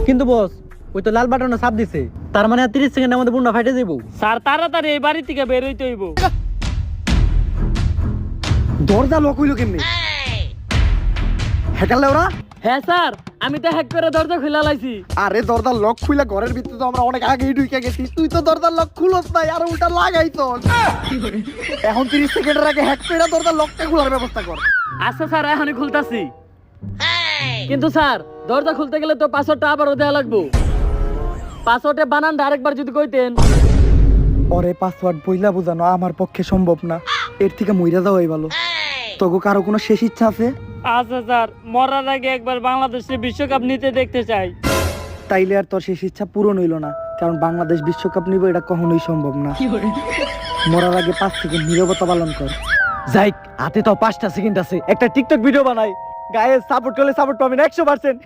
কিন্তু বস ওই তো লাল বাটনে চাপ দিছে, তার মানে আর 30 সেকেন্ডের মধ্যে বুন্ডা ফাইটে যাবো। স্যার তাড়াতাড়ি এই বাড়ি থেকে বের হইতে হইব। দরজা লক হইলো কেমনে? হ্যাকারলে ওরা? হ্যাঁ স্যার, আমি তো হ্যাক করে দরজা খুলে লাইছি। আরে দরজার লক খুইলা ঘরের ভিতরে তো আমরা অনেক আগেই ঢুকে গেছি, তুই তো দরজার লক খুলস নাই আর উল্টা লাগাই তো। এখন 30 সেকেন্ডের আগে হ্যাক করে দরজার লকটা খোলার ব্যবস্থা কর। আচ্ছা স্যার, এখনই খুলতাছি। কিন্তু স্যার দরজা খুলতে গেলে তো পাসওয়ার্ডটা আবারও দেওয়া লাগবো। পাসওয়ার্ডে বানানটা আরেকবার যদি কইতেন। ওরে পাসওয়ার্ড বইলা বোঝানো আমার পক্ষে সম্ভব না, এর থেকে মইরা যাওয়াই ভালো। তোকে কারো কোনো শেষ ইচ্ছা আছে? আচ্ছা স্যার, মরার আগে একবার বাংলাদেশে বিশ্বকাপ নিতে দেখতে চাই। তাইলে আর তোর শেষ ইচ্ছা পূরণ হইল না, কারণ বাংলাদেশ বিশ্বকাপ নিব এটা কখনোই সম্ভব না। মরার আগে 5 সেকেন্ড নীরবতা পালন কর। যাই, হাতে তো 5টা সেকেন্ড আছে, একটা টিকটক ভিডিও বানাই, গায়ে সাপোর্ট করলে সাপোর্ট পাবেন 100%।